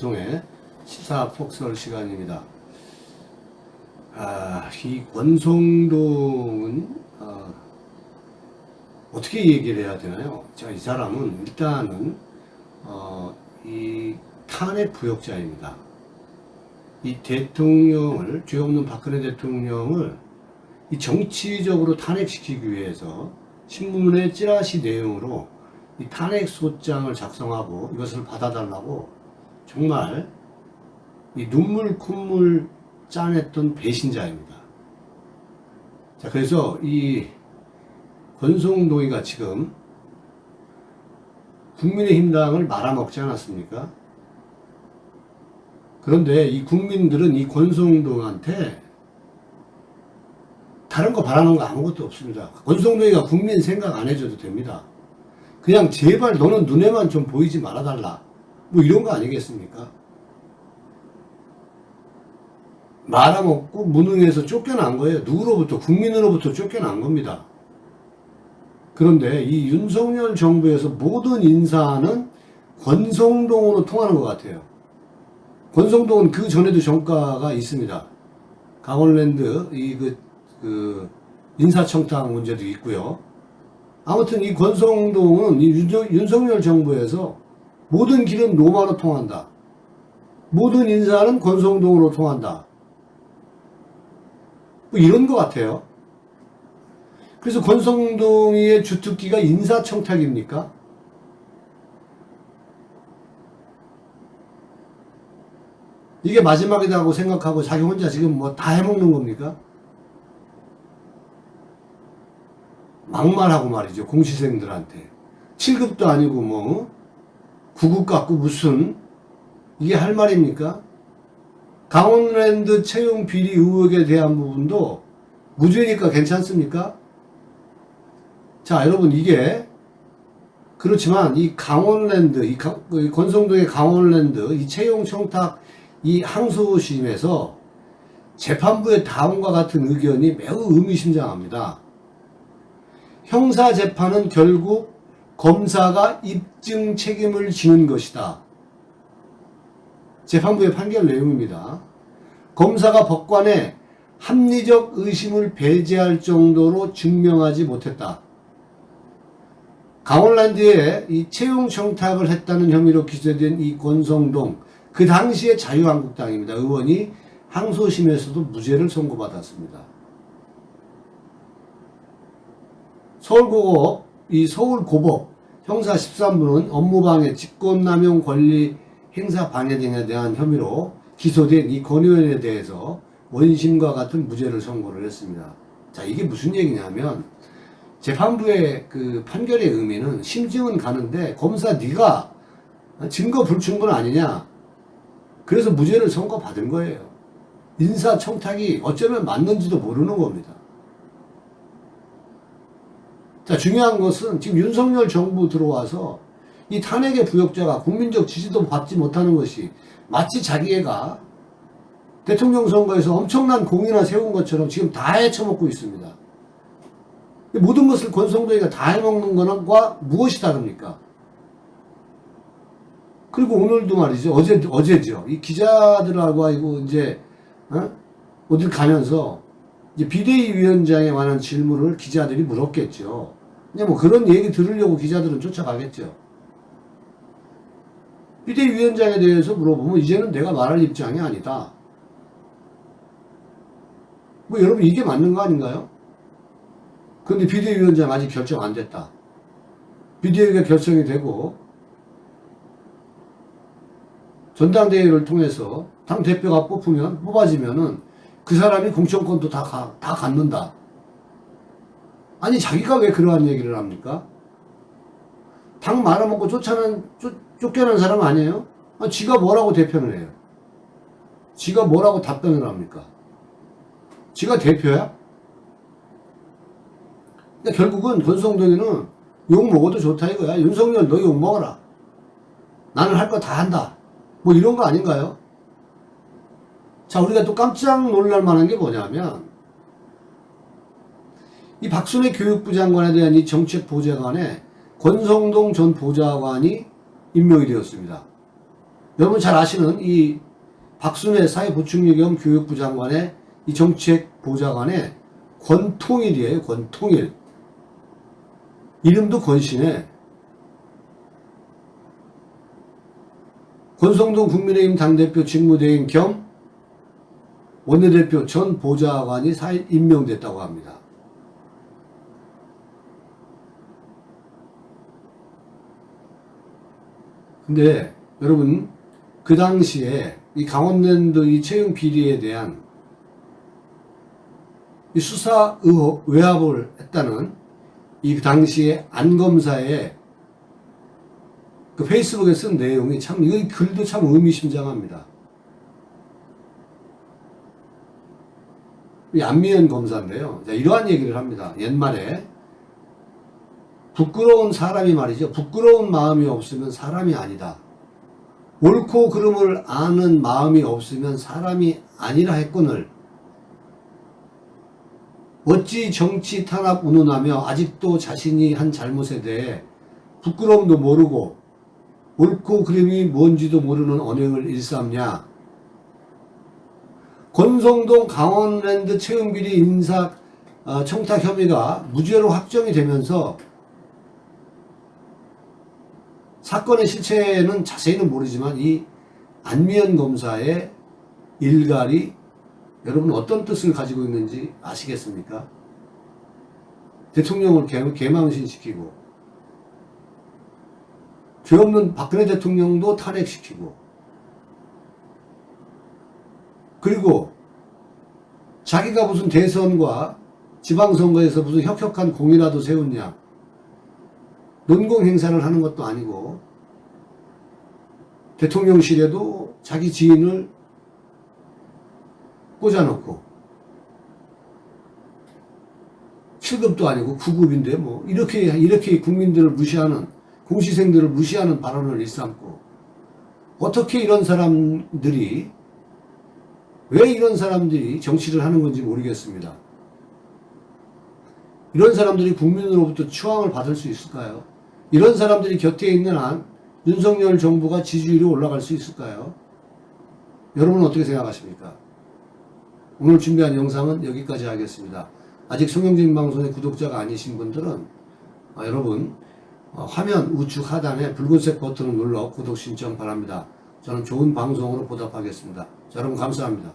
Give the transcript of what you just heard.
방송의 시사 폭설 시간입니다. 이 권성동은 어떻게 얘기를 해야 되나요? 자, 이 사람은 일단은 이 탄핵 부역자입니다. 이 대통령을, 죄 없는 박근혜 대통령을 이 정치적으로 탄핵시키기 위해서 신문의 찌라시 내용으로 이 탄핵 소장을 작성하고 이것을 받아달라고 정말 이 눈물 콧물 짜냈던 배신자입니다. 자, 그래서 이 권성동이가 지금 국민의힘당을 말아먹지 않았습니까? 그런데 이 국민들은 이 권성동한테 다른 거 바라는 거 아무것도 없습니다. 권성동이가 국민 생각 안 해줘도 됩니다. 그냥 제발 너는 눈에만 좀 보이지 말아달라. 뭐 이런 거 아니겠습니까? 말아먹고 무능해서 쫓겨난 거예요. 누구로부터? 국민으로부터 쫓겨난 겁니다. 그런데 이 윤석열 정부에서 모든 인사는 권성동으로 통하는 것 같아요. 권성동은 그 전에도 전과가 있습니다. 강원랜드 그 인사청탁 문제도 있고요. 아무튼 이 권성동은 이 윤석열 정부에서 모든 길은 로마로 통한다. 모든 인사는 권성동으로 통한다. 뭐 이런 것 같아요. 그래서 권성동의 주특기가 인사청탁입니까? 이게 마지막이라고 생각하고 자기 혼자 지금 뭐 다 해먹는 겁니까? 막말하고 말이죠. 공시생들한테. 7급도 아니고 뭐 9급 갖고 무슨 이게 할 말입니까? 강원랜드 채용 비리 의혹에 대한 부분도 무죄니까 괜찮습니까? 자, 여러분, 이게 그렇지만 이 강원랜드, 이 권성동의 강원랜드 이 채용 청탁 이 항소심에서 재판부의 다음과 같은 의견이 매우 의미심장합니다. 형사재판은 결국 검사가 입증 책임을 지는 것이다. 재판부의 판결 내용입니다. 검사가 법관의 합리적 의심을 배제할 정도로 증명하지 못했다. 강원랜드에 이 채용 청탁을 했다는 혐의로 기소된 이 권성동, 그 당시에 자유한국당입니다. 의원이 항소심에서도 무죄를 선고받았습니다. 서울고법 형사 13부는 업무방해, 직권남용 권리 행사 방해 등에 대한 혐의로 기소된 이 권 의원에 대해서 원심과 같은 무죄를 선고를 했습니다. 자, 이게 무슨 얘기냐면 재판부의 그 판결의 의미는 심증은 가는데 검사 네가 증거 불충분 아니냐, 그래서 무죄를 선고받은 거예요. 인사청탁이 어쩌면 맞는지도 모르는 겁니다. 자, 중요한 것은 지금 윤석열 정부 들어와서 이 탄핵의 부역자가 국민적 지지도 받지 못하는 것이 마치 자기애가 대통령 선거에서 엄청난 공이나 세운 것처럼 지금 다 헤쳐먹고 있습니다. 모든 것을 권성동이가 다 해먹는 거와 무엇이 다릅니까? 그리고 오늘도 말이죠. 어제죠. 이 기자들하고 이제, 어딜 가면서 이제 비대위 위원장에 관한 질문을 기자들이 물었겠죠. 그냥 뭐 그런 얘기 들으려고 기자들은 쫓아가겠죠. 비대위 위원장에 대해서 물어보면 이제는 내가 말할 입장이 아니다. 뭐 여러분 이게 맞는 거 아닌가요? 그런데 비대위 위원장 아직 결정 안 됐다. 비대위가 결정이 되고 전당대회를 통해서 당 대표가 뽑아지면은 그 사람이 공천권도 다 갖는다. 아니, 자기가 왜 그러한 얘기를 합니까? 당 말아먹고 쫓겨난 사람 아니에요? 아니, 지가 뭐라고 대표를 해요? 지가 뭐라고 답변을 합니까? 지가 대표야? 근데 결국은 권성동이는 욕 먹어도 좋다 이거야. 윤석열 너 욕 먹어라. 나는 할 거 다 한다. 뭐 이런 거 아닌가요? 자, 우리가 또 깜짝 놀랄 만한 게 뭐냐면 이 박순애 교육부 장관에 대한 이 정책보좌관에 권성동 전 보좌관이 임명이 되었습니다. 여러분 잘 아시는 이 박순애 사회보충유 겸 교육부 장관의 이 정책 보좌관의 권통일이에요. 권통일. 이름도 권씨네. 권성동 국민의힘 당대표 직무대행 겸 원내대표 전 보좌관이 임명됐다고 합니다. 근데 여러분 그 당시에 이 강원랜드 이 채용 비리에 대한 이 수사 의혹 외압을 했다는 이 당시에 안 검사의 그 페이스북에 쓴 내용이 참, 이 글도 참 의미심장합니다. 이 안미연 검사인데요. 자, 이러한 얘기를 합니다. 옛말에 부끄러운 사람이 말이죠. 부끄러운 마음이 없으면 사람이 아니다. 옳고 그름을 아는 마음이 없으면 사람이 아니라 했거늘 어찌 정치 탄압 운운하며 아직도 자신이 한 잘못에 대해 부끄러움도 모르고 옳고 그름이 뭔지도 모르는 언행을 일삼냐. 권성동 강원랜드 채용비리 인사 청탁 혐의가 무죄로 확정이 되면서 사건의 실체는 자세히는 모르지만 이 안미연 검사의 일갈이 여러분 어떤 뜻을 가지고 있는지 아시겠습니까? 대통령을 개망신시키고 죄 없는 박근혜 대통령도 탄핵시키고 그리고 자기가 무슨 대선과 지방선거에서 무슨 혁혁한 공이라도 세웠냐. 논공 행사를 하는 것도 아니고 대통령실에도 자기 지인을 꽂아놓고 7급도 아니고 9급인데 뭐 이렇게 국민들을 무시하는 공시생들을 무시하는 발언을 일삼고 어떻게 이런 사람들이 왜 이런 사람들이 정치를 하는 건지 모르겠습니다. 이런 사람들이 국민으로부터 추앙을 받을 수 있을까요? 이런 사람들이 곁에 있는 한 윤석열 정부가 지지율이 올라갈 수 있을까요? 여러분은 어떻게 생각하십니까? 오늘 준비한 영상은 여기까지 하겠습니다. 아직 송영진 방송의 구독자가 아니신 분들은 여러분 화면 우측 하단에 붉은색 버튼을 눌러 구독 신청 바랍니다. 저는 좋은 방송으로 보답하겠습니다. 자, 여러분 감사합니다.